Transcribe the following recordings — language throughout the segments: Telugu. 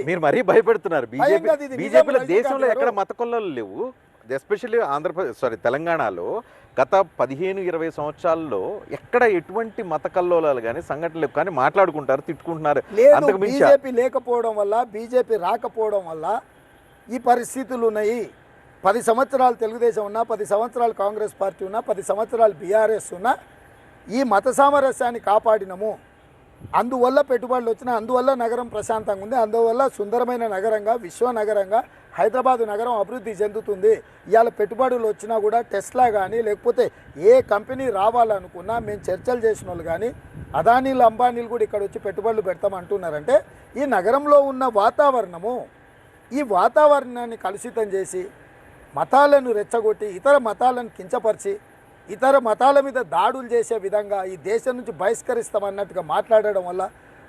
మీరు మరీ భయపెడుతున్నారు. భయం కాదు ఇది, నిజం బీజేపీలో రజనీకాంత్ దేశంలో ఎక్కడ గారు. మత కొల్లలు లేవు. ఎస్పెషల్లీ తెలంగాణలో గత 15-20 సంవత్సరాల్లో ఎక్కడ ఎటువంటి మత కల్లోలాలు కానీ సంఘటనలు లేవు. కానీ మాట్లాడుకుంటారు, తిట్టుకుంటున్నారు. లేదు, అంతకు మించి బీజేపీ లేకపోవడం వల్ల, బీజేపీ రాకపోవడం వల్ల ఈ పరిస్థితులు ఉన్నాయి. 10 సంవత్సరాలు తెలుగుదేశం ఉన్నా, 10 సంవత్సరాలు కాంగ్రెస్ పార్టీ ఉన్నా, 10 సంవత్సరాలు బీఆర్ఎస్ ఉన్నా ఈ మత సామరస్యాన్ని కాపాడినము. అందువల్ల పెట్టుబడులు వచ్చినా, అందువల్ల నగరం ప్రశాంతంగా ఉంది, అందువల్ల సుందరమైన నగరంగా, విశ్వ నగరంగా హైదరాబాదు నగరం అభివృద్ధి చెందుతుంది. ఇవాళ పెట్టుబడులు వచ్చినా కూడా టెస్లా కానీ లేకపోతే ఏ కంపెనీ రావాలనుకున్నా మేము చర్చలు చేసిన వాళ్ళు కానీ అదానీలు అంబానీలు కూడా ఇక్కడ వచ్చి పెట్టుబడులు పెడతామంటున్నారంటే ఈ నగరంలో ఉన్న వాతావరణము, ఈ వాతావరణాన్ని కలుషితం చేసి మతాలను రెచ్చగొట్టి ఇతర మతాలను కించపరిచి ఇతర మతాల మీద దాడులు చేసే విధంగా ఈ దేశం నుంచి బహిష్కరిస్తామన్నట్టుగా మాట్లాడడం వల్ల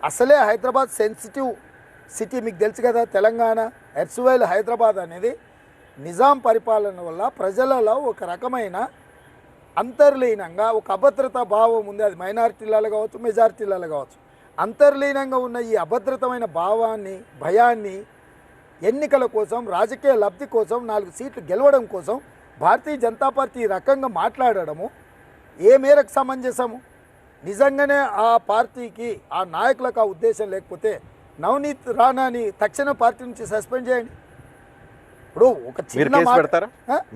అసలే హైదరాబాద్ సెన్సిటివ్ సిటీ. మీకు తెలుసు కదా, తెలంగాణ ఎర్సువైల్ హైదరాబాద్ అనేది నిజాం పరిపాలన వల్ల ప్రజలలో ఒక రకమైన అంతర్లీనంగా ఒక అభద్రతా భావం ఉంది. అది మైనారిటీలలో కావచ్చు, మెజారిటీలలో కావచ్చు. అంతర్లీనంగా ఉన్న ఈ అభద్రతమైన భావాన్ని, భయాన్ని ఎన్నికల కోసం, రాజకీయ లబ్ధి కోసం, 4 సీట్లు గెలవడం కోసం భారతీయ జనతా పార్టీ ఈ రకంగా మాట్లాడడము ఏ మేరకు సమంజసము? నిజంగానే ఆ పార్టీకి, ఆ నాయకులకు ఆ ఉద్దేశం లేకపోతే నవనీత్ రాణాని తక్షణ పార్టీ నుంచి సస్పెండ్ చేయండి. ఇప్పుడు ఒక చిన్న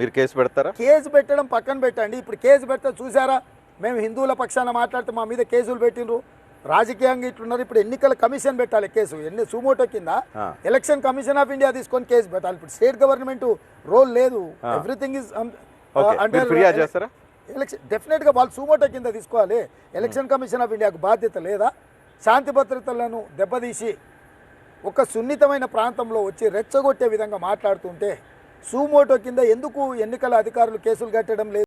మీరు కేసు పెడతారా? కేసు పెట్టడం పక్కన పెట్టండి. ఇప్పుడు కేసు పెడితే చూసారా, మేము హిందువుల పక్షాన మాట్లాడితే మా మీద కేసులు పెట్టినరు. రాజకీయంగా ఇట్లున్నారు. ఇప్పుడు ఎన్నికల కమిషన్ పెట్టాలి కేసు. సుమోటో కింద ఎలక్షన్ కమిషన్ ఆఫ్ ఇండియా తీసుకొని కేసు పెట్టాలి. ఇప్పుడు స్టేట్ గవర్నమెంట్ రోల్ లేదు. Everything is election. డెఫినెట్ గా వాళ్ళు సుమోటో కింద తీసుకోవాలి. ఎలక్షన్ కమిషన్ ఆఫ్ ఇండియాకు బాధ్యత లేదా? శాంతి భద్రతలను దెబ్బతీసి ఒక సున్నితమైన ప్రాంతంలో వచ్చి రెచ్చగొట్టే విధంగా మాట్లాడుతుంటే సుమోటో కింద ఎందుకు ఎన్నికల అధికారులు కేసులు కట్టడం లేదు?